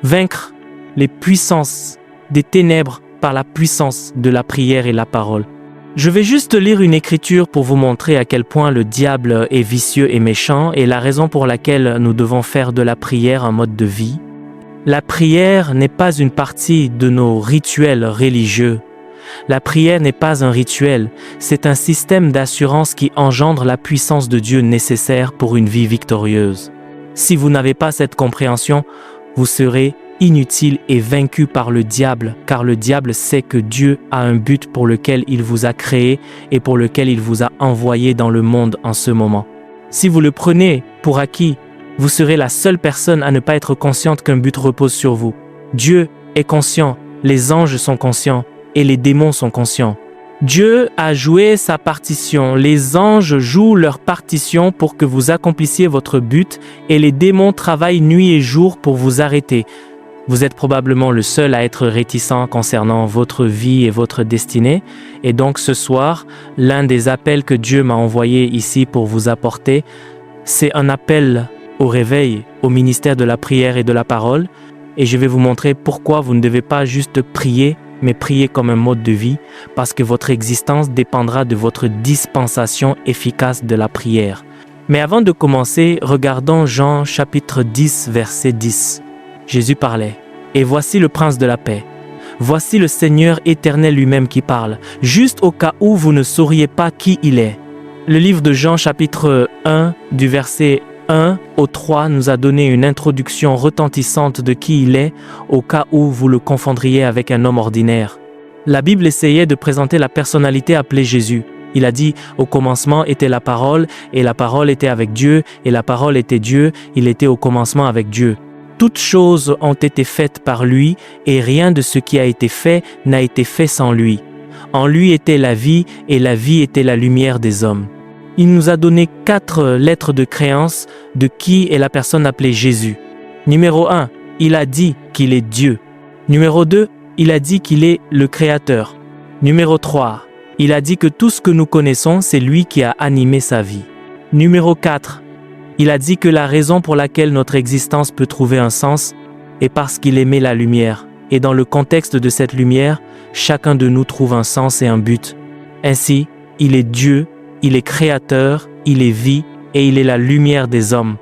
Vaincre les puissances des ténèbres par la puissance de la prière et la parole. Je vais juste lire une écriture pour vous montrer à quel point le diable est vicieux et méchant et la raison pour laquelle nous devons faire de la prière un mode de vie. La prière n'est pas une partie de nos rituels religieux. La prière n'est pas un rituel, c'est un système d'assurance qui engendre la puissance de Dieu nécessaire pour une vie victorieuse. Si vous n'avez pas cette compréhension, vous serez inutile et vaincu par le diable, car le diable sait que Dieu a un but pour lequel il vous a créé et pour lequel il vous a envoyé dans le monde en ce moment. Si vous le prenez pour acquis, vous serez la seule personne à ne pas être consciente qu'un but repose sur vous. Dieu est conscient, les anges sont conscients et les démons sont conscients. Dieu a joué sa partition, les anges jouent leur partition pour que vous accomplissiez votre but et les démons travaillent nuit et jour pour vous arrêter. Vous êtes probablement le seul à être réticent concernant votre vie et votre destinée. Et donc ce soir, l'un des appels que Dieu m'a envoyé ici pour vous apporter, c'est un appel au réveil, au ministère de la prière et de la parole. Et je vais vous montrer pourquoi vous ne devez pas juste prier, mais prier comme un mode de vie, parce que votre existence dépendra de votre dispensation efficace de la prière. Mais avant de commencer, regardons Jean chapitre 10, verset 10. Jésus parlait. Et voici le prince de la paix. Voici le Seigneur éternel lui-même qui parle, juste au cas où vous ne sauriez pas qui il est. Le livre de Jean chapitre 1, du verset 1 au 3, nous a donné une introduction retentissante de qui il est, au cas où vous le confondriez avec un homme ordinaire. La Bible essayait de présenter la personnalité appelée Jésus. Il a dit « Au commencement était la parole, et la parole était avec Dieu, et la parole était Dieu, il était au commencement avec Dieu. » Toutes choses ont été faites par lui, et rien de ce qui a été fait n'a été fait sans lui. En lui était la vie, et la vie était la lumière des hommes. Il nous a donné 4 lettres de créance de qui est la personne appelée Jésus. Numéro 1, il a dit qu'il est Dieu. Numéro 2, il a dit qu'il est le Créateur. Numéro 3, il a dit que tout ce que nous connaissons, c'est lui qui a animé sa vie. Numéro 4, il a dit que la raison pour laquelle notre existence peut trouver un sens est parce qu'il aimait la lumière. Et dans le contexte de cette lumière, chacun de nous trouve un sens et un but. Ainsi, il est Dieu, il est créateur, il est vie et il est la lumière des hommes.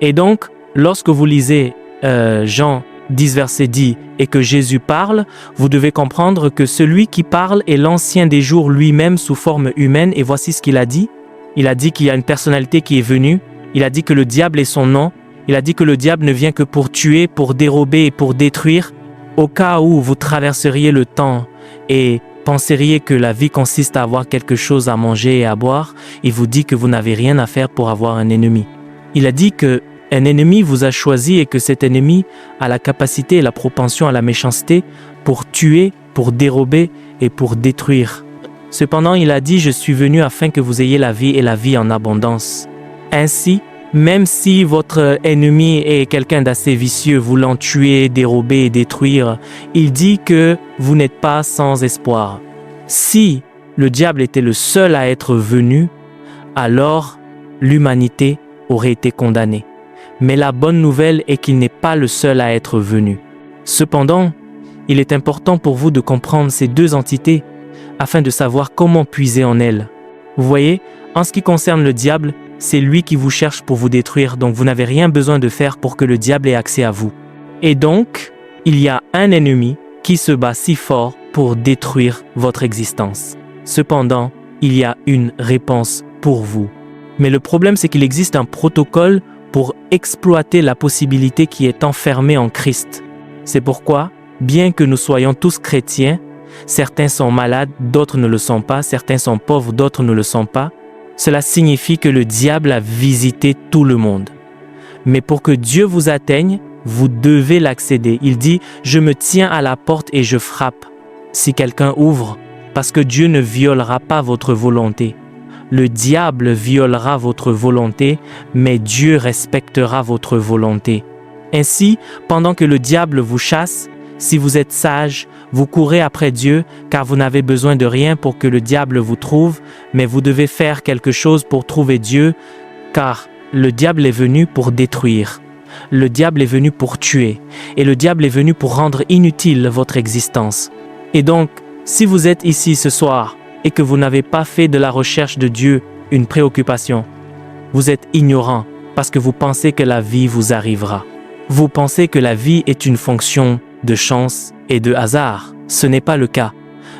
Et donc, lorsque vous lisez Jean 10, verset 10 et que Jésus parle, vous devez comprendre que celui qui parle est l'ancien des jours lui-même sous forme humaine. Et voici ce qu'il a dit. Il a dit qu'il y a une personnalité qui est venue. Il a dit que le diable est son nom. Il a dit que le diable ne vient que pour tuer, pour dérober et pour détruire. Au cas où vous traverseriez le temps et penseriez que la vie consiste à avoir quelque chose à manger et à boire, il vous dit que vous n'avez rien à faire pour avoir un ennemi. Il a dit qu'un ennemi vous a choisi et que cet ennemi a la capacité et la propension à la méchanceté pour tuer, pour dérober et pour détruire. Cependant, il a dit « Je suis venu afin que vous ayez la vie et la vie en abondance ». Ainsi, même si votre ennemi est quelqu'un d'assez vicieux, voulant tuer, dérober et détruire, il dit que vous n'êtes pas sans espoir. Si le diable était le seul à être venu, alors l'humanité aurait été condamnée. Mais la bonne nouvelle est qu'il n'est pas le seul à être venu. Cependant, il est important pour vous de comprendre ces deux entités afin de savoir comment puiser en elles. Vous voyez, en ce qui concerne le diable, c'est lui qui vous cherche pour vous détruire, donc vous n'avez rien besoin de faire pour que le diable ait accès à vous. Et donc, il y a un ennemi qui se bat si fort pour détruire votre existence. Cependant, il y a une réponse pour vous. Mais le problème, c'est qu'il existe un protocole pour exploiter la possibilité qui est enfermée en Christ. C'est pourquoi, bien que nous soyons tous chrétiens, certains sont malades, d'autres ne le sont pas, certains sont pauvres, d'autres ne le sont pas. Cela signifie que le diable a visité tout le monde. Mais pour que Dieu vous atteigne, vous devez l'accéder. Il dit « Je me tiens à la porte et je frappe ». Si quelqu'un ouvre, parce que Dieu ne violera pas votre volonté. Le diable violera votre volonté, mais Dieu respectera votre volonté. Ainsi, pendant que le diable vous chasse, si vous êtes sage, vous courez après Dieu, car vous n'avez besoin de rien pour que le diable vous trouve, mais vous devez faire quelque chose pour trouver Dieu, car le diable est venu pour détruire. Le diable est venu pour tuer, et le diable est venu pour rendre inutile votre existence. Et donc, si vous êtes ici ce soir et que vous n'avez pas fait de la recherche de Dieu une préoccupation, vous êtes ignorant parce que vous pensez que la vie vous arrivera. Vous pensez que la vie est une fonction de chance et de hasard. Ce n'est pas le cas.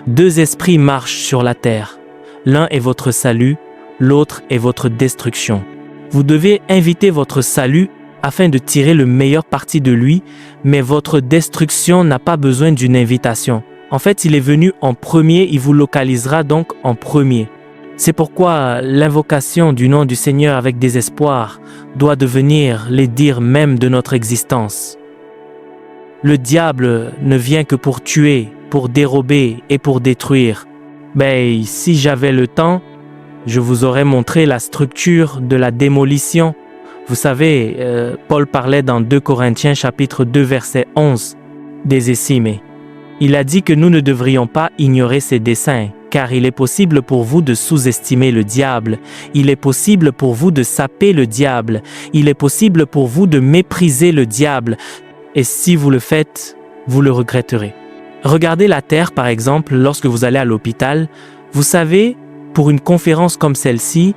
Deux esprits marchent sur la terre. L'un est votre salut, l'autre est votre destruction. Vous devez inviter votre salut afin de tirer le meilleur parti de lui, mais votre destruction n'a pas besoin d'une invitation. En fait, il est venu en premier, il vous localisera donc en premier. C'est pourquoi l'invocation du nom du Seigneur avec désespoir doit devenir les dires même de notre existence. Le diable ne vient que pour tuer, pour dérober et pour détruire. Mais si j'avais le temps, je vous aurais montré la structure de la démolition. Vous savez, Paul parlait dans 2 Corinthiens chapitre 2 verset 11 des Essimés. Il a dit que nous ne devrions pas ignorer ses desseins, car il est possible pour vous de sous-estimer le diable, il est possible pour vous de saper le diable, il est possible pour vous de mépriser le diable, et si vous le faites, vous le regretterez. Regardez la terre par exemple lorsque vous allez à l'hôpital. Vous savez, pour une conférence comme celle-ci,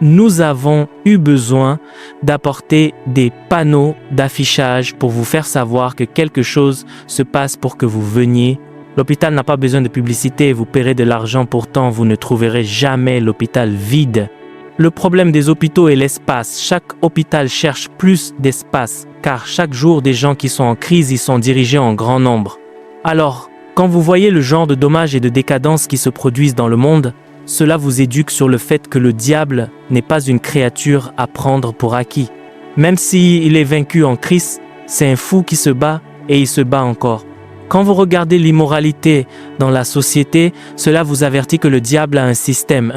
nous avons eu besoin d'apporter des panneaux d'affichage pour vous faire savoir que quelque chose se passe pour que vous veniez. L'hôpital n'a pas besoin de publicité, vous paierez de l'argent, pourtant vous ne trouverez jamais l'hôpital vide. Le problème des hôpitaux est l'espace. Chaque hôpital cherche plus d'espace, car chaque jour des gens qui sont en crise y sont dirigés en grand nombre. Alors, quand vous voyez le genre de dommages et de décadences qui se produisent dans le monde, cela vous éduque sur le fait que le diable n'est pas une créature à prendre pour acquis. Même s'il est vaincu en Christ, c'est un fou qui se bat et il se bat encore. Quand vous regardez l'immoralité dans la société, cela vous avertit que le diable a un système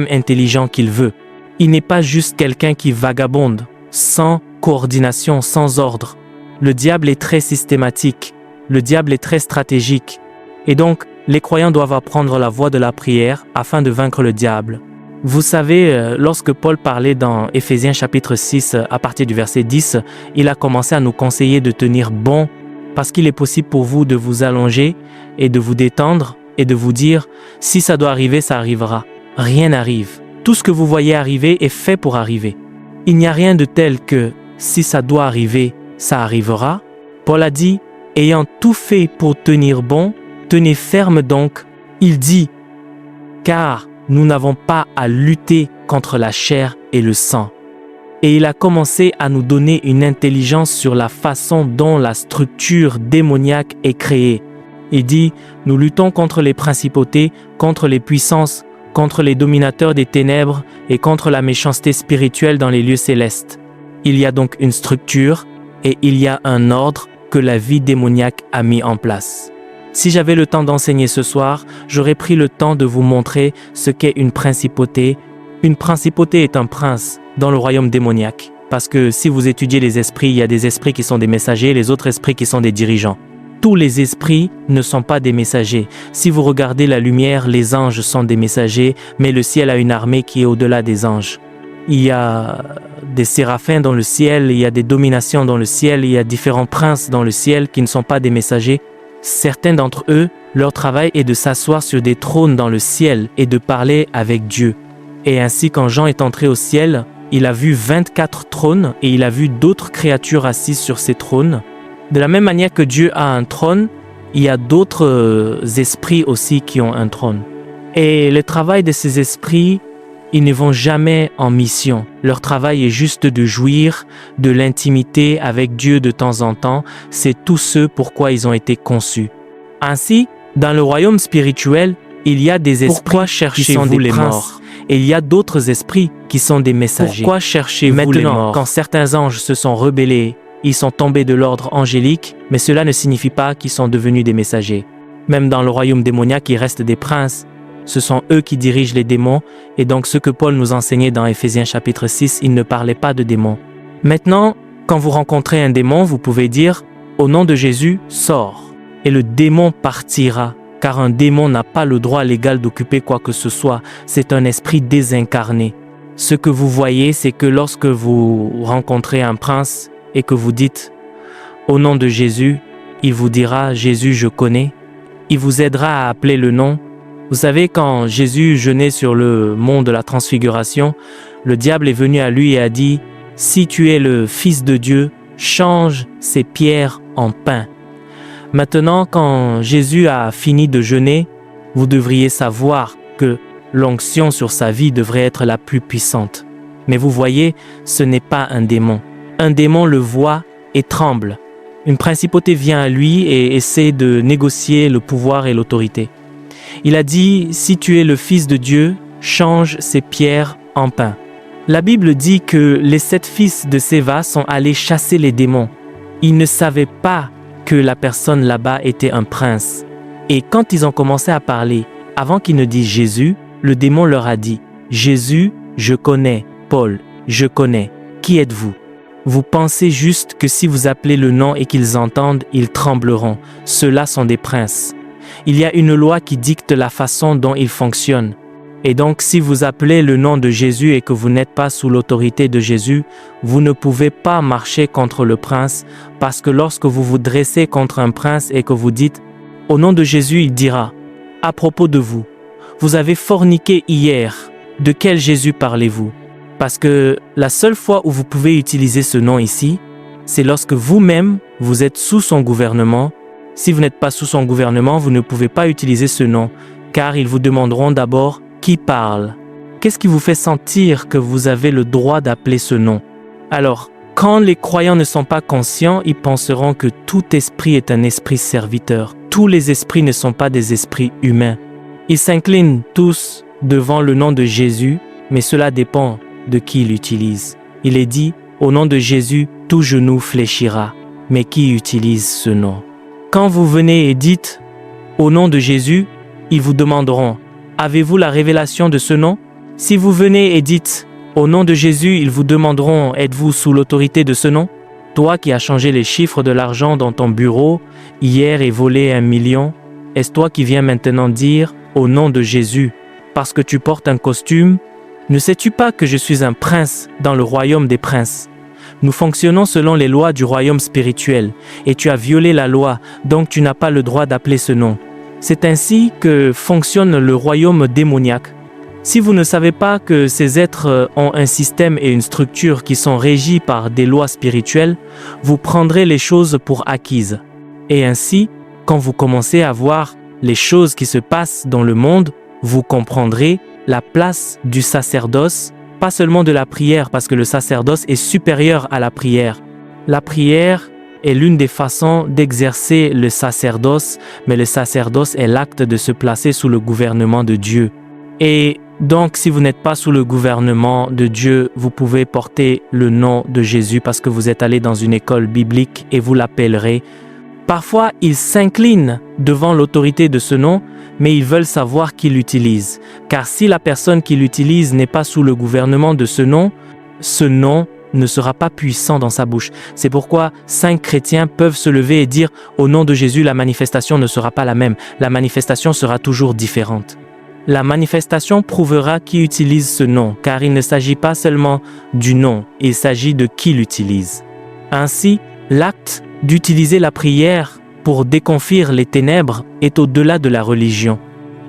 intelligent qu'il veut. Il n'est pas juste quelqu'un qui vagabonde, sans coordination, sans ordre. Le diable est très systématique, le diable est très stratégique. Et donc, les croyants doivent apprendre la voie de la prière afin de vaincre le diable. Vous savez, lorsque Paul parlait dans Éphésiens chapitre 6, à partir du verset 10, il a commencé à nous conseiller de tenir bon, parce qu'il est possible pour vous de vous allonger et de vous détendre et de vous dire, si ça doit arriver, ça arrivera. Rien n'arrive. Tout ce que vous voyez arriver est fait pour arriver. Il n'y a rien de tel que, si ça doit arriver, ça arrivera. Paul a dit, ayant tout fait pour tenir bon, tenez ferme donc, il dit, car nous n'avons pas à lutter contre la chair et le sang. Et il a commencé à nous donner une intelligence sur la façon dont la structure démoniaque est créée. Il dit, nous luttons contre les principautés, contre les puissances, contre les dominateurs des ténèbres et contre la méchanceté spirituelle dans les lieux célestes. Il y a donc une structure et il y a un ordre que la vie démoniaque a mis en place. Si j'avais le temps d'enseigner ce soir, j'aurais pris le temps de vous montrer ce qu'est une principauté. Une principauté est un prince dans le royaume démoniaque. Parce que si vous étudiez les esprits, il y a des esprits qui sont des messagers, les autres esprits qui sont des dirigeants. Tous les esprits ne sont pas des messagers. Si vous regardez la lumière, les anges sont des messagers, mais le ciel a une armée qui est au-delà des anges. Il y a des séraphins dans le ciel, il y a des dominations dans le ciel, il y a différents princes dans le ciel qui ne sont pas des messagers. Certains d'entre eux, leur travail est de s'asseoir sur des trônes dans le ciel et de parler avec Dieu. Et ainsi, quand Jean est entré au ciel, il a vu 24 trônes et il a vu d'autres créatures assises sur ces trônes. De la même manière que Dieu a un trône, il y a d'autres esprits aussi qui ont un trône. Et le travail de ces esprits, ils ne vont jamais en mission. Leur travail est juste de jouir de l'intimité avec Dieu de temps en temps. C'est tout ce pourquoi ils ont été conçus. Ainsi, dans le royaume spirituel, il y a des esprits qui sont des princes. Et il y a d'autres esprits qui sont des messagers. Pourquoi cherchez-vous les morts? Quand certains anges se sont rebellés, ils sont tombés de l'ordre angélique, mais cela ne signifie pas qu'ils sont devenus des messagers. Même dans le royaume démoniaque, il reste des princes. Ce sont eux qui dirigent les démons, et donc ce que Paul nous enseignait dans Éphésiens chapitre 6, il ne parlait pas de démons. Maintenant, quand vous rencontrez un démon, vous pouvez dire « Au nom de Jésus, sors !» Et le démon partira, car un démon n'a pas le droit légal d'occuper quoi que ce soit, c'est un esprit désincarné. Ce que vous voyez, c'est que lorsque vous rencontrez un prince et que vous dites « Au nom de Jésus », il vous dira « Jésus, je connais ». Il vous aidera à appeler le nom. Vous savez, quand Jésus jeûnait sur le mont de la Transfiguration, le diable est venu à lui et a dit « Si tu es le Fils de Dieu, change ces pierres en pain ». Maintenant, quand Jésus a fini de jeûner, vous devriez savoir que l'onction sur sa vie devrait être la plus puissante. Mais vous voyez, ce n'est pas un démon. Un démon le voit et tremble. Une principauté vient à lui et essaie de négocier le pouvoir et l'autorité. Il a dit « Si tu es le Fils de Dieu, change ces pierres en pain ». La Bible dit que les 7 fils de Séva sont allés chasser les démons. Ils ne savaient pas que la personne là-bas était un prince. Et quand ils ont commencé à parler, avant qu'ils ne disent Jésus, le démon leur a dit « Jésus, je connais. Paul, je connais. Qui êtes-vous » Vous pensez juste que si vous appelez le nom et qu'ils entendent, ils trembleront. Ceux-là sont des princes. Il y a une loi qui dicte la façon dont ils fonctionnent. Et donc, si vous appelez le nom de Jésus et que vous n'êtes pas sous l'autorité de Jésus, vous ne pouvez pas marcher contre le prince, parce que lorsque vous vous dressez contre un prince et que vous dites « Au nom de Jésus », il dira « À propos de vous, vous avez forniqué hier. De quel Jésus parlez-vous » Parce que la seule fois où vous pouvez utiliser ce nom ici, c'est lorsque vous-même, vous êtes sous son gouvernement. Si vous n'êtes pas sous son gouvernement, vous ne pouvez pas utiliser ce nom, car ils vous demanderont d'abord qui parle. Qu'est-ce qui vous fait sentir que vous avez le droit d'appeler ce nom? Alors, quand les croyants ne sont pas conscients, ils penseront que tout esprit est un esprit serviteur. Tous les esprits ne sont pas des esprits humains. Ils s'inclinent tous devant le nom de Jésus, mais cela dépend de qui l'utilise. Il est dit, au nom de Jésus, tout genou fléchira. Mais qui utilise ce nom? Quand vous venez et dites, au nom de Jésus, ils vous demanderont, avez-vous la révélation de ce nom? Si vous venez et dites, au nom de Jésus, ils vous demanderont, êtes-vous sous l'autorité de ce nom? Toi qui as changé les chiffres de l'argent dans ton bureau hier et volé 1 million, est-ce toi qui viens maintenant dire, au nom de Jésus, parce que tu portes un costume? Ne sais-tu pas que je suis un prince dans le royaume des princes? Nous fonctionnons selon les lois du royaume spirituel, et tu as violé la loi, donc tu n'as pas le droit d'appeler ce nom. C'est ainsi que fonctionne le royaume démoniaque. Si vous ne savez pas que ces êtres ont un système et une structure qui sont régis par des lois spirituelles, vous prendrez les choses pour acquises. Et ainsi, quand vous commencez à voir les choses qui se passent dans le monde, vous comprendrez la place du sacerdoce, pas seulement de la prière, parce que le sacerdoce est supérieur à la prière. La prière est l'une des façons d'exercer le sacerdoce, mais le sacerdoce est l'acte de se placer sous le gouvernement de Dieu. Et donc, si vous n'êtes pas sous le gouvernement de Dieu, vous pouvez porter le nom de Jésus parce que vous êtes allé dans une école biblique et vous l'appellerez. Parfois, ils s'inclinent devant l'autorité de ce nom, mais ils veulent savoir qui l'utilise. Car si la personne qui l'utilise n'est pas sous le gouvernement de ce nom ne sera pas puissant dans sa bouche. C'est pourquoi 5 chrétiens peuvent se lever et dire « Au nom de Jésus, la manifestation ne sera pas la même. La manifestation sera toujours différente. » La manifestation prouvera qui utilise ce nom, car il ne s'agit pas seulement du nom, il s'agit de qui l'utilise. Ainsi, l'acte d'utiliser la prière pour déconfire les ténèbres est au-delà de la religion.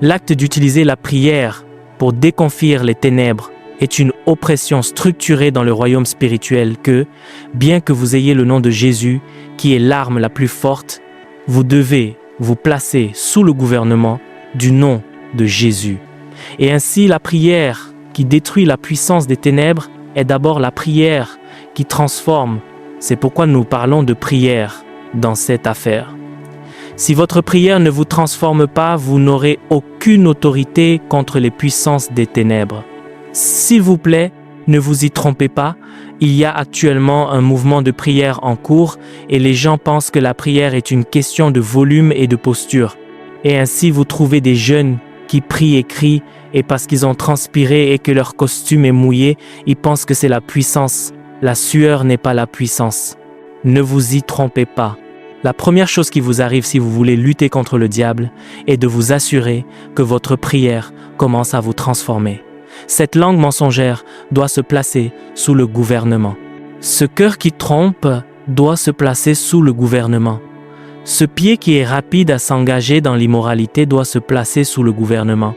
L'acte d'utiliser la prière pour déconfire les ténèbres est une oppression structurée dans le royaume spirituel que, bien que vous ayez le nom de Jésus, qui est l'arme la plus forte, vous devez vous placer sous le gouvernement du nom de Jésus. Et ainsi, la prière qui détruit la puissance des ténèbres est d'abord la prière qui transforme. C'est pourquoi nous parlons de prière dans cette affaire. Si votre prière ne vous transforme pas, vous n'aurez aucune autorité contre les puissances des ténèbres. S'il vous plaît, ne vous y trompez pas, il y a actuellement un mouvement de prière en cours et les gens pensent que la prière est une question de volume et de posture. Et ainsi vous trouvez des jeunes qui prient et crient et parce qu'ils ont transpiré et que leur costume est mouillé, ils pensent que c'est la puissance. La sueur n'est pas la puissance. Ne vous y trompez pas. La première chose qui vous arrive si vous voulez lutter contre le diable est de vous assurer que votre prière commence à vous transformer. Cette langue mensongère doit se placer sous le gouvernement. Ce cœur qui trompe doit se placer sous le gouvernement. Ce pied qui est rapide à s'engager dans l'immoralité doit se placer sous le gouvernement.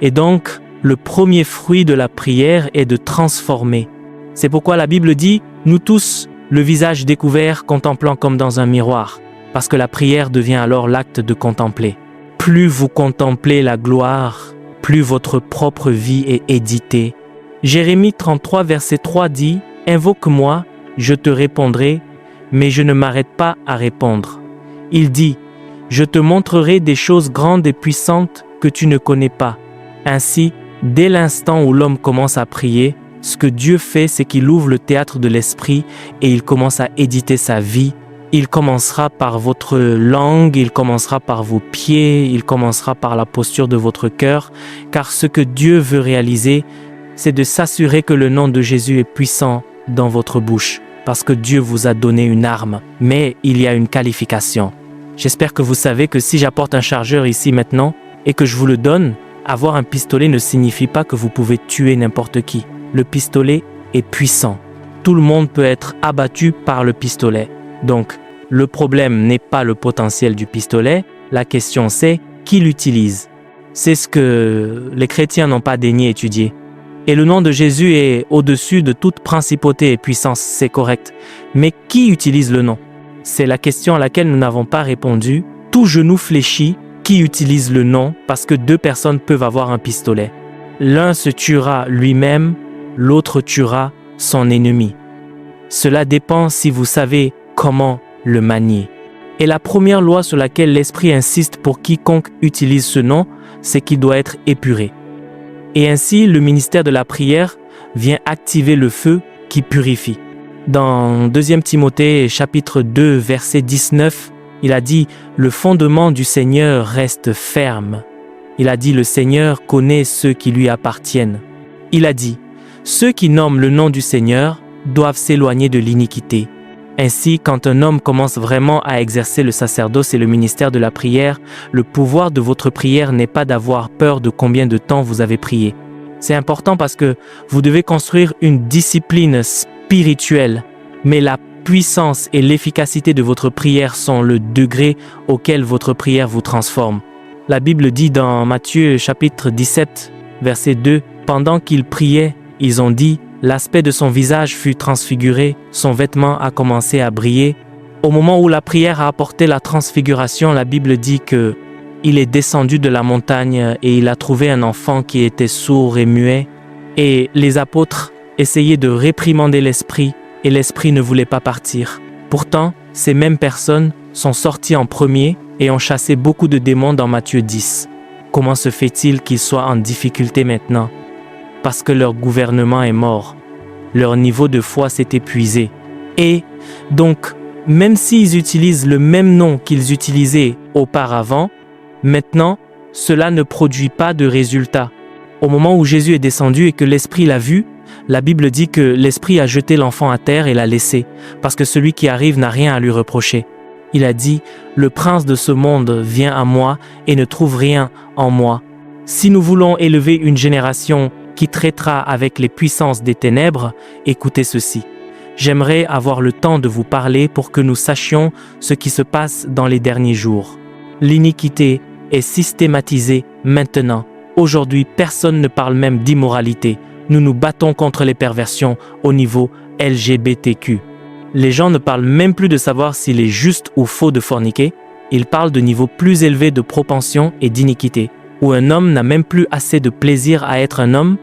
Et donc, le premier fruit de la prière est de transformer. C'est pourquoi la Bible dit, nous tous, le visage découvert, contemplant comme dans un miroir, parce que la prière devient alors l'acte de contempler. Plus vous contemplez la gloire, plus votre propre vie est éditée. Jérémie 33, verset 3 dit, « Invoque-moi, je te répondrai, mais je ne m'arrête pas à répondre. » Il dit, « Je te montrerai des choses grandes et puissantes que tu ne connais pas. » Ainsi, dès l'instant où l'homme commence à prier, ce que Dieu fait, c'est qu'il ouvre le théâtre de l'esprit et il commence à éditer sa vie. Il commencera par votre langue, il commencera par vos pieds, il commencera par la posture de votre cœur, car ce que Dieu veut réaliser, c'est de s'assurer que le nom de Jésus est puissant dans votre bouche, parce que Dieu vous a donné une arme, mais il y a une qualification. J'espère que vous savez que si j'apporte un chargeur ici maintenant et que je vous le donne, avoir un pistolet ne signifie pas que vous pouvez tuer n'importe qui. Le pistolet est puissant. Tout le monde peut être abattu par le pistolet. Donc, le problème n'est pas le potentiel du pistolet, la question c'est qui l'utilise. C'est ce que les chrétiens n'ont pas daigné étudier. Et le nom de Jésus est au-dessus de toute principauté et puissance, c'est correct. Mais qui utilise le nom? C'est la question à laquelle nous n'avons pas répondu. Tout genou fléchit, qui utilise le nom parce que deux personnes peuvent avoir un pistolet. L'un se tuera lui-même, l'autre tuera son ennemi. Cela dépend si vous savez comment le manier. Et la première loi sur laquelle l'Esprit insiste pour quiconque utilise ce nom, c'est qu'il doit être épuré. Et ainsi, le ministère de la prière vient activer le feu qui purifie. Dans 2 Timothée chapitre 2, verset 19, il a dit « Le fondement du Seigneur reste ferme ». Il a dit « Le Seigneur connaît ceux qui lui appartiennent ». Il a dit « Ceux qui nomment le nom du Seigneur doivent s'éloigner de l'iniquité ». Ainsi, quand un homme commence vraiment à exercer le sacerdoce et le ministère de la prière, le pouvoir de votre prière n'est pas d'avoir peur de combien de temps vous avez prié. C'est important parce que vous devez construire une discipline spirituelle, mais la puissance et l'efficacité de votre prière sont le degré auquel votre prière vous transforme. La Bible dit dans Matthieu chapitre 17, verset 2, « Pendant qu'ils priaient, ils ont dit, l'aspect de son visage fut transfiguré, son vêtement a commencé à briller. » Au moment où la prière a apporté la transfiguration, la Bible dit que il est descendu de la montagne et il a trouvé un enfant qui était sourd et muet. Et les apôtres essayaient de réprimander l'esprit et l'esprit ne voulait pas partir. Pourtant, ces mêmes personnes sont sorties en premier et ont chassé beaucoup de démons dans Matthieu 10. Comment se fait-il qu'ils soient en difficulté maintenant? Parce que leur gouvernement est mort. Leur niveau de foi s'est épuisé. Et donc, même s'ils utilisent le même nom qu'ils utilisaient auparavant, maintenant, cela ne produit pas de résultat. Au moment où Jésus est descendu et que l'Esprit l'a vu, la Bible dit que l'Esprit a jeté l'enfant à terre et l'a laissé, parce que celui qui arrive n'a rien à lui reprocher. Il a dit, « Le prince de ce monde vient à moi et ne trouve rien en moi. » Si nous voulons élever une génération qui traitera avec les puissances des ténèbres, écoutez ceci. J'aimerais avoir le temps de vous parler pour que nous sachions ce qui se passe dans les derniers jours. L'iniquité est systématisée maintenant. Aujourd'hui, personne ne parle même d'immoralité. Nous nous battons contre les perversions au niveau LGBTQ. Les gens ne parlent même plus de savoir s'il est juste ou faux de forniquer. Ils parlent de niveaux plus élevés de propension et d'iniquité, où un homme n'a même plus assez de plaisir à être un homme.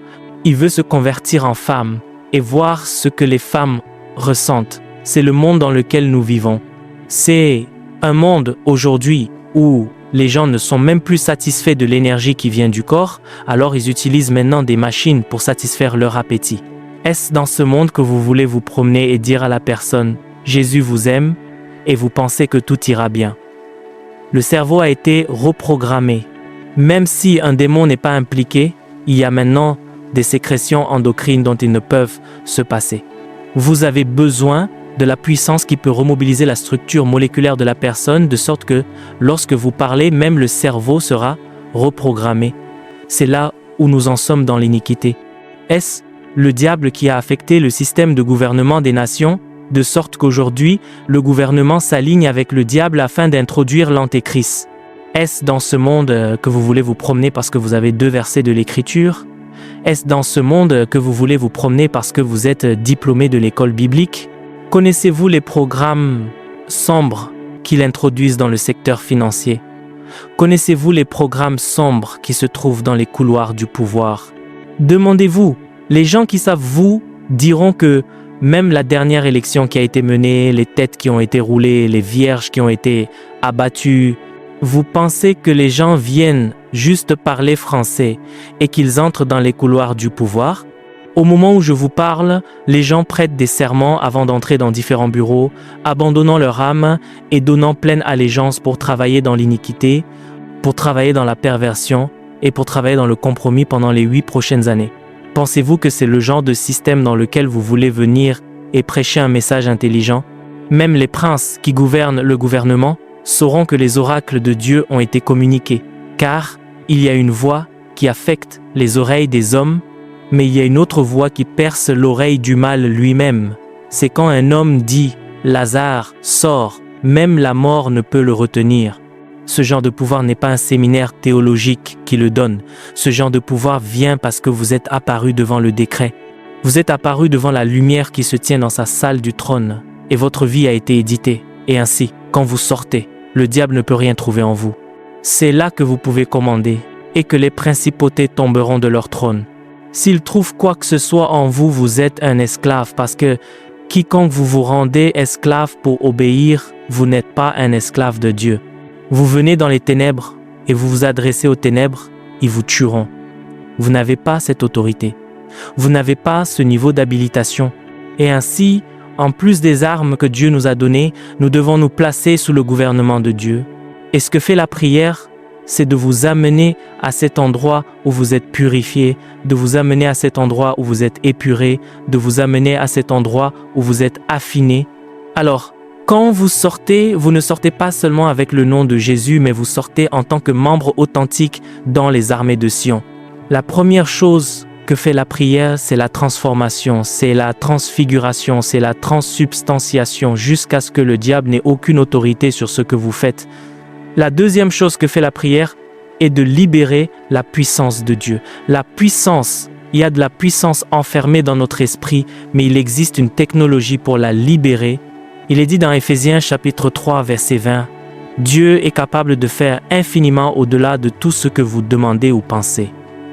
Il veut se convertir en femme et voir ce que les femmes ressentent. C'est le monde dans lequel nous vivons. C'est un monde aujourd'hui où les gens ne sont même plus satisfaits de l'énergie qui vient du corps, alors ils utilisent maintenant des machines pour satisfaire leur appétit. Est-ce dans ce monde que vous voulez vous promener et dire à la personne « Jésus vous aime » et vous pensez que tout ira bien? Le cerveau a été reprogrammé. Même si un démon n'est pas impliqué, il y a maintenant des sécrétions endocrines dont ils ne peuvent se passer. Vous avez besoin de la puissance qui peut remobiliser la structure moléculaire de la personne, de sorte que lorsque vous parlez, même le cerveau sera reprogrammé. C'est là où nous en sommes dans l'iniquité. Est-ce le diable qui a affecté le système de gouvernement des nations? de sorte qu'aujourd'hui, le gouvernement s'aligne avec le diable afin d'introduire l'antéchrist. Est-ce dans ce monde que vous voulez vous promener parce que vous avez 2 versets de l'Écriture? Est-ce dans ce monde que vous voulez vous promener parce que vous êtes diplômé de l'école biblique? Connaissez-vous les programmes sombres qu'il introduisent dans le secteur financier? Connaissez-vous les programmes sombres qui se trouvent dans les couloirs du pouvoir? Demandez-vous, les gens qui savent vous diront que même la dernière élection qui a été menée, les têtes qui ont été roulées, les vierges qui ont été abattues, vous pensez que les gens viennent juste parler français et qu'ils entrent dans les couloirs du pouvoir? Au moment où je vous parle, les gens prêtent des serments avant d'entrer dans différents bureaux, abandonnant leur âme et donnant pleine allégeance pour travailler dans l'iniquité, pour travailler dans la perversion et pour travailler dans le compromis pendant les 8 prochaines années. Pensez-vous que c'est le genre de système dans lequel vous voulez venir et prêcher un message intelligent? Même les princes qui gouvernent le gouvernement sauront que les oracles de Dieu ont été communiqués, car il y a une voix qui affecte les oreilles des hommes, mais il y a une autre voix qui perce l'oreille du mal lui-même. C'est quand un homme dit « Lazare, sors », même la mort ne peut le retenir. Ce genre de pouvoir n'est pas un séminaire théologique qui le donne. Ce genre de pouvoir vient parce que vous êtes apparu devant le décret. Vous êtes apparu devant la lumière qui se tient dans sa salle du trône, et votre vie a été éditée. Et ainsi, quand vous sortez, le diable ne peut rien trouver en vous. C'est là que vous pouvez commander, et que les principautés tomberont de leur trône. S'ils trouvent quoi que ce soit en vous, vous êtes un esclave, parce que quiconque vous vous rendez esclave pour obéir, vous n'êtes pas un esclave de Dieu. Vous venez dans les ténèbres, et vous vous adressez aux ténèbres, ils vous tueront. Vous n'avez pas cette autorité. Vous n'avez pas ce niveau d'habilitation. Et ainsi, en plus des armes que Dieu nous a données, nous devons nous placer sous le gouvernement de Dieu. Et ce que fait la prière, c'est de vous amener à cet endroit où vous êtes purifié, de vous amener à cet endroit où vous êtes épuré, de vous amener à cet endroit où vous êtes affiné. Alors, quand vous sortez, vous ne sortez pas seulement avec le nom de Jésus, mais vous sortez en tant que membre authentique dans les armées de Sion. La première chose que fait la prière, c'est la transformation, c'est la transfiguration, c'est la transsubstantiation, jusqu'à ce que le diable n'ait aucune autorité sur ce que vous faites. La deuxième chose que fait la prière est de libérer la puissance de Dieu. La puissance, il y a de la puissance enfermée dans notre esprit, mais il existe une technologie pour la libérer. Il est dit dans Éphésiens chapitre 3, verset 20, « Dieu est capable de faire infiniment au-delà de tout ce que vous demandez ou pensez. »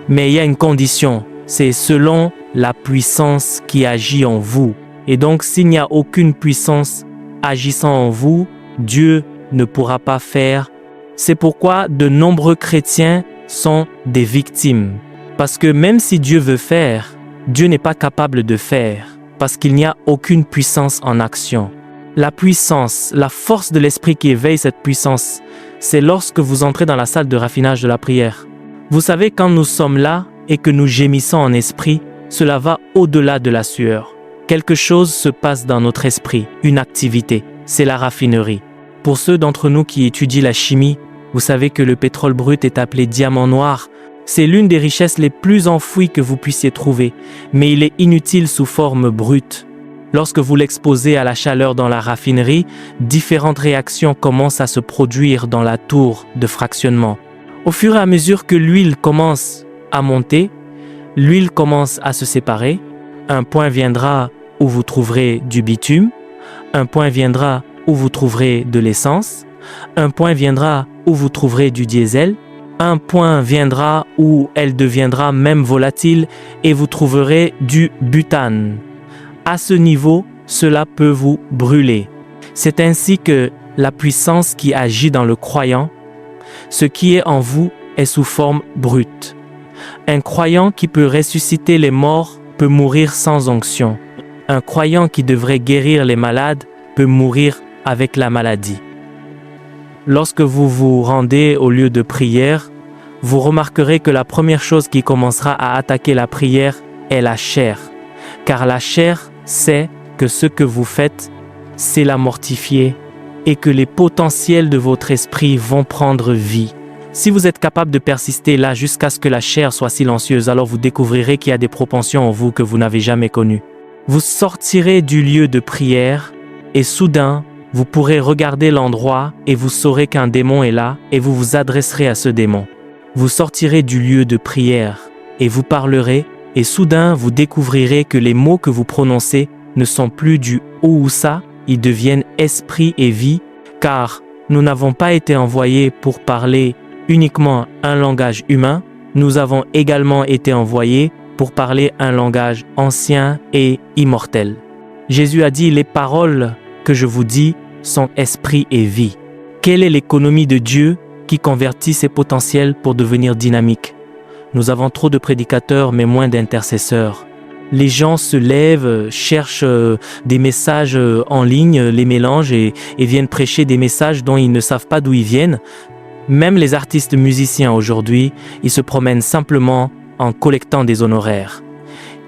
Mais il y a une condition, c'est selon la puissance qui agit en vous. Et donc, s'il n'y a aucune puissance agissant en vous, Dieu ne pourra pas faire. C'est pourquoi de nombreux chrétiens sont des victimes. Parce que même si Dieu veut faire, Dieu n'est pas capable de faire, parce qu'il n'y a aucune puissance en action. La puissance, la force de l'esprit qui éveille cette puissance, c'est lorsque vous entrez dans la salle de raffinage de la prière. Vous savez, quand nous sommes là et que nous gémissons en esprit, cela va au-delà de la sueur. Quelque chose se passe dans notre esprit, une activité, c'est la raffinerie. Pour ceux d'entre nous qui étudient la chimie, vous savez que le pétrole brut est appelé diamant noir. C'est l'une des richesses les plus enfouies que vous puissiez trouver, mais il est inutile sous forme brute. Lorsque vous l'exposez à la chaleur dans la raffinerie, différentes réactions commencent à se produire dans la tour de fractionnement. Au fur et à mesure que l'huile commence à monter, l'huile commence à se séparer. Un point viendra où vous trouverez du bitume, un point viendra où vous trouverez de l'essence, un point viendra où vous trouverez du diesel, un point viendra où elle deviendra même volatile et vous trouverez du butane. À ce niveau, cela peut vous brûler. C'est ainsi que la puissance qui agit dans le croyant, ce qui est en vous est sous forme brute. Un croyant qui peut ressusciter les morts peut mourir sans onction. Un croyant qui devrait guérir les malades peut mourir avec la maladie. Lorsque vous vous rendez au lieu de prière, vous remarquerez que la première chose qui commencera à attaquer la prière est la chair. Car la chair sait que ce que vous faites, c'est la mortifier et que les potentiels de votre esprit vont prendre vie. Si vous êtes capable de persister là jusqu'à ce que la chair soit silencieuse, alors vous découvrirez qu'il y a des propensions en vous que vous n'avez jamais connues. Vous sortirez du lieu de prière et soudain, vous pourrez regarder l'endroit et vous saurez qu'un démon est là et vous vous adresserez à ce démon. Vous sortirez du lieu de prière et vous parlerez et soudain vous découvrirez que les mots que vous prononcez ne sont plus du Oussa, ils deviennent esprit et vie, car nous n'avons pas été envoyés pour parler uniquement un langage humain, nous avons également été envoyés pour parler un langage ancien et immortel. Jésus a dit, les paroles que je vous dis sont esprit et vie. Quelle est l'économie de Dieu qui convertit ses potentiels pour devenir dynamiques? Nous avons trop de prédicateurs mais moins d'intercesseurs. Les gens se lèvent, cherchent des messages en ligne, les mélangent et viennent prêcher des messages dont ils ne savent pas d'où ils viennent. Même les artistes musiciens aujourd'hui, ils se promènent simplement en collectant des honoraires.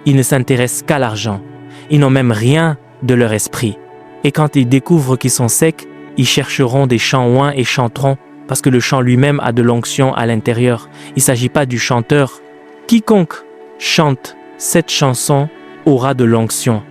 Ils ne s'intéressent qu'à l'argent. Ils n'ont même rien de leur esprit. Et quand ils découvrent qu'ils sont secs, ils chercheront des chants ouins et chanteront parce que le chant lui-même a de l'onction à l'intérieur. Il ne s'agit pas du chanteur. Quiconque chante cette chanson aura de l'onction.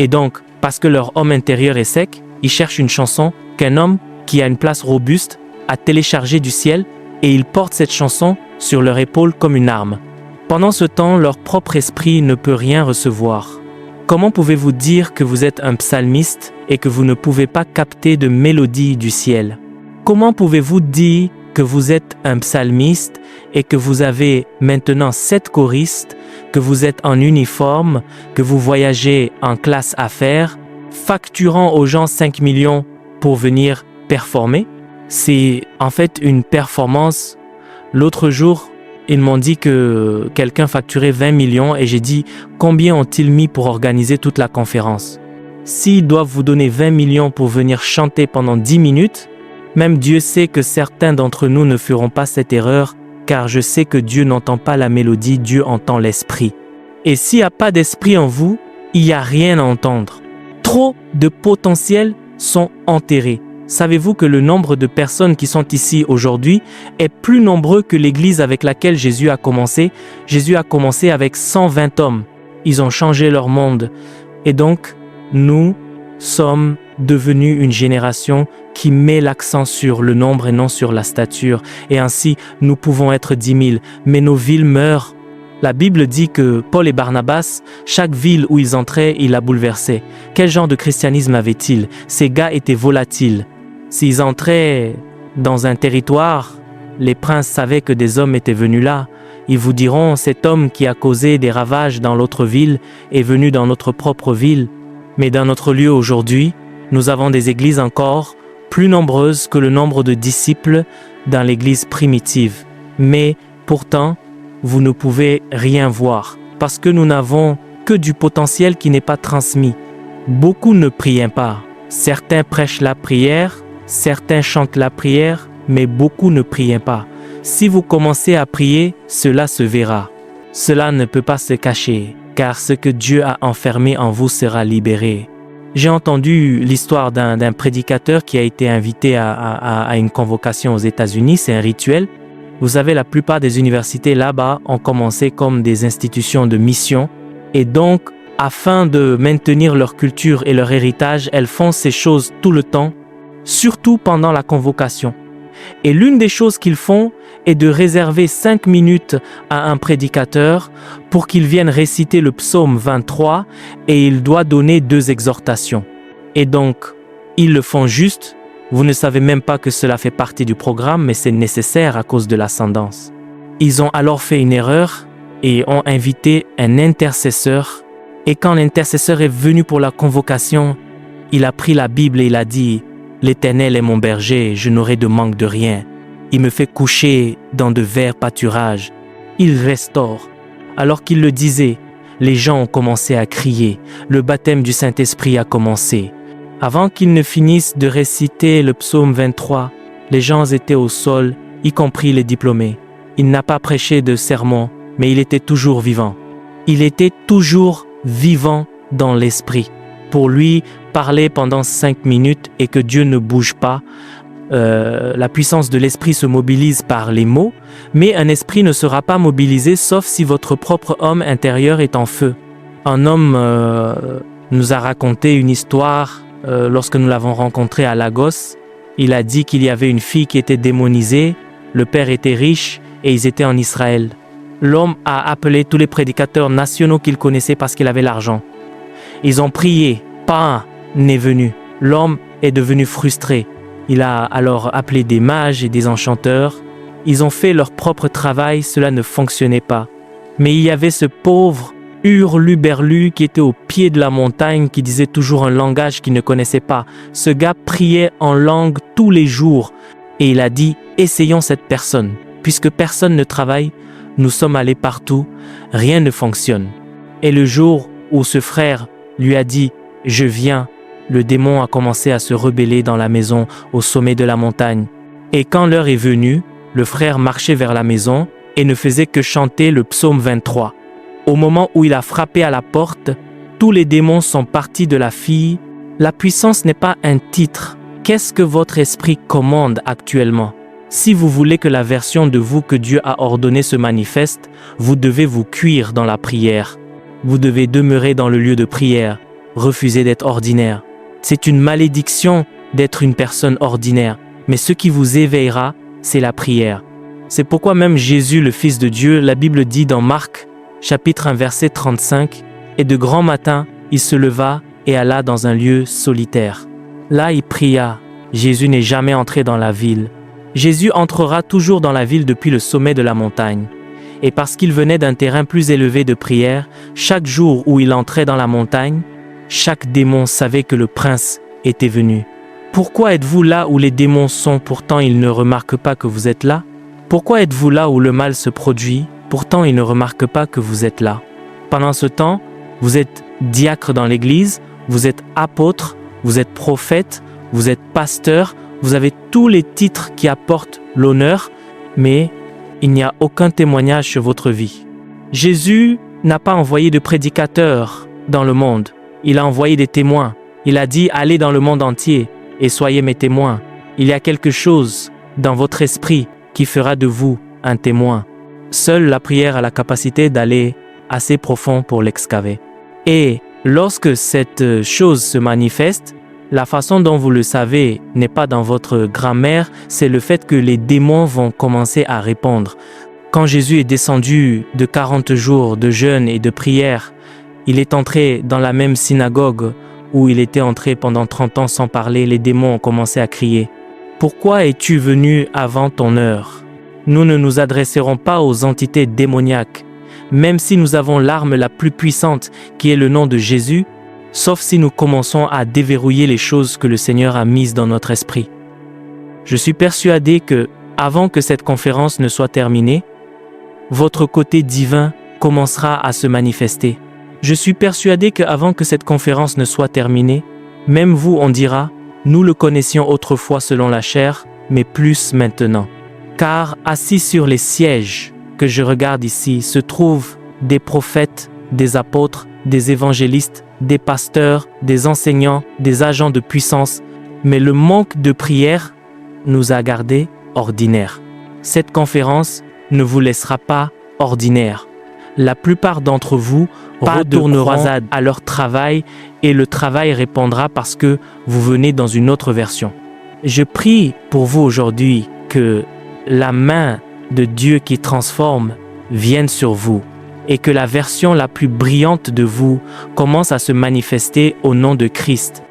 Et donc, parce que leur homme intérieur est sec, ils cherchent une chanson qu'un homme qui a une place robuste a téléchargée du ciel et ils portent cette chanson sur leur épaule comme une arme. Pendant ce temps, leur propre esprit ne peut rien recevoir. Comment pouvez-vous dire que vous êtes un psalmiste et que vous ne pouvez pas capter de mélodie du ciel? Comment pouvez-vous dire que vous êtes un psalmiste et que vous avez maintenant 7 choristes, que vous êtes en uniforme, que vous voyagez en classe affaires, facturant aux gens 5 millions pour venir performer? C'est en fait une performance. L'autre jour, ils m'ont dit que quelqu'un facturait 20 millions et j'ai dit combien ont-ils mis pour organiser toute la conférence? S'ils doivent vous donner 20 millions pour venir chanter pendant 10 minutes, même Dieu sait que certains d'entre nous ne feront pas cette erreur, car je sais que Dieu n'entend pas la mélodie, Dieu entend l'esprit. Et s'il n'y a pas d'esprit en vous, il n'y a rien à entendre. Trop de potentiels sont enterrés. Savez-vous que le nombre de personnes qui sont ici aujourd'hui est plus nombreux que l'église avec laquelle Jésus a commencé? Jésus a commencé avec 120 hommes. Ils ont changé leur monde. Et donc, nous sommes devenus une génération qui met l'accent sur le nombre et non sur la stature. Et ainsi, nous pouvons être 10 000, mais nos villes meurent. La Bible dit que Paul et Barnabas, chaque ville où ils entraient, ils la bouleversaient. Quel genre de christianisme avaient-ils? Ces gars étaient volatiles. S'ils entraient dans un territoire, les princes savaient que des hommes étaient venus là. Ils vous diront, cet homme qui a causé des ravages dans l'autre ville est venu dans notre propre ville. Mais dans notre lieu aujourd'hui, nous avons des églises encore plus nombreuses que le nombre de disciples dans l'église primitive. Mais pourtant, vous ne pouvez rien voir parce que nous n'avons que du potentiel qui n'est pas transmis. Beaucoup ne prient pas. Certains prêchent la prière, certains chantent la prière, mais beaucoup ne prient pas. Si vous commencez à prier, cela se verra. Cela ne peut pas se cacher, car ce que Dieu a enfermé en vous sera libéré. J'ai entendu l'histoire d'un prédicateur qui a été invité à une convocation aux États-Unis, c'est un rituel. Vous savez, la plupart des universités là-bas ont commencé comme des institutions de mission, et donc, afin de maintenir leur culture et leur héritage, elles font ces choses tout le temps, surtout pendant la convocation. Et l'une des choses qu'ils font est de réserver 5 minutes à un prédicateur pour qu'il vienne réciter le psaume 23 et il doit donner 2 exhortations. Et donc, ils le font juste. Vous ne savez même pas que cela fait partie du programme, mais c'est nécessaire à cause de l'ascendance. Ils ont alors fait une erreur et ont invité un intercesseur. Et quand l'intercesseur est venu pour la convocation, il a pris la Bible et il a dit « L'Éternel est mon berger, je n'aurai de manque de rien. Il me fait coucher dans de verts pâturages. Il restaure. » Alors qu'il le disait, les gens ont commencé à crier. Le baptême du Saint-Esprit a commencé. Avant qu'il ne finisse de réciter le psaume 23, les gens étaient au sol, y compris les diplômés. Il n'a pas prêché de sermon, mais il était toujours vivant. Il était toujours vivant dans l'esprit. Pour lui, parler pendant 5 minutes et que Dieu ne bouge pas, la puissance de l'esprit se mobilise par les mots, mais un esprit ne sera pas mobilisé sauf si votre propre homme intérieur est en feu. Un homme nous a raconté une histoire lorsque nous l'avons rencontré à Lagos. Il a dit qu'il y avait une fille qui était démonisée, le père était riche et ils étaient en Israël. L'homme a appelé tous les prédicateurs nationaux qu'il connaissait parce qu'il avait l'argent. Ils ont prié, pas un n'est venu. L'homme est devenu frustré. Il a alors appelé des mages et des enchanteurs. Ils ont fait leur propre travail, cela ne fonctionnait pas. Mais il y avait ce pauvre hurluberlu qui était au pied de la montagne, qui disait toujours un langage qu'il ne connaissait pas. Ce gars priait en langue tous les jours et il a dit « Essayons cette personne. Puisque personne ne travaille, nous sommes allés partout, rien ne fonctionne. » Et le jour où ce frère lui a dit « Je viens », le démon a commencé à se rebeller dans la maison au sommet de la montagne. Et quand l'heure est venue, le frère marchait vers la maison et ne faisait que chanter le psaume 23. Au moment où il a frappé à la porte, tous les démons sont partis de la fille. La puissance n'est pas un titre. Qu'est-ce que votre esprit commande actuellement? Si vous voulez que la version de vous que Dieu a ordonnée se manifeste, vous devez vous cuire dans la prière. Vous devez demeurer dans le lieu de prière, refuser d'être ordinaire. C'est une malédiction d'être une personne ordinaire, mais ce qui vous éveillera, c'est la prière. C'est pourquoi même Jésus, le Fils de Dieu, la Bible dit dans Marc, chapitre 1, verset 35, « Et de grand matin, il se leva et alla dans un lieu solitaire. Là, il pria. Jésus n'est jamais entré dans la ville. Jésus entrera toujours dans la ville depuis le sommet de la montagne. Et parce qu'il venait d'un terrain plus élevé de prière, chaque jour où il entrait dans la montagne, chaque démon savait que le prince était venu. Pourquoi êtes-vous là où les démons sont, pourtant ils ne remarquent pas que vous êtes là? Pourquoi êtes-vous là où le mal se produit, pourtant ils ne remarquent pas que vous êtes là? Pendant ce temps, vous êtes diacre dans l'église, vous êtes apôtre, vous êtes prophète, vous êtes pasteur, vous avez tous les titres qui apportent l'honneur, mais il n'y a aucun témoignage sur votre vie. Jésus n'a pas envoyé de prédicateurs dans le monde. Il a envoyé des témoins. Il a dit « Allez dans le monde entier et soyez mes témoins ». Il y a quelque chose dans votre esprit qui fera de vous un témoin. Seule la prière a la capacité d'aller assez profond pour l'excaver. Et lorsque cette chose se manifeste, la façon dont vous le savez n'est pas dans votre grammaire, c'est le fait que les démons vont commencer à répondre. Quand Jésus est descendu de 40 jours de jeûne et de prière, il est entré dans la même synagogue où il était entré pendant 30 ans sans parler. Les démons ont commencé à crier « Pourquoi es-tu venu avant ton heure ?» Nous ne nous adresserons pas aux entités démoniaques, même si nous avons l'arme la plus puissante qui est le nom de Jésus, sauf si nous commençons à déverrouiller les choses que le Seigneur a mises dans notre esprit. Je suis persuadé que, avant que cette conférence ne soit terminée, votre côté divin commencera à se manifester. Je suis persuadé qu'avant que cette conférence ne soit terminée, même vous, on dira, nous le connaissions autrefois selon la chair, mais plus maintenant. Car assis sur les sièges que je regarde ici se trouvent des prophètes, des apôtres, des évangélistes, des pasteurs, des enseignants, des agents de puissance, mais le manque de prière nous a gardés ordinaires. Cette conférence ne vous laissera pas ordinaire. La plupart d'entre vous retourneront à leur travail et le travail répondra parce que vous venez dans une autre version. Je prie pour vous aujourd'hui que la main de Dieu qui transforme vienne sur vous et que la version la plus brillante de vous commence à se manifester au nom de Christ.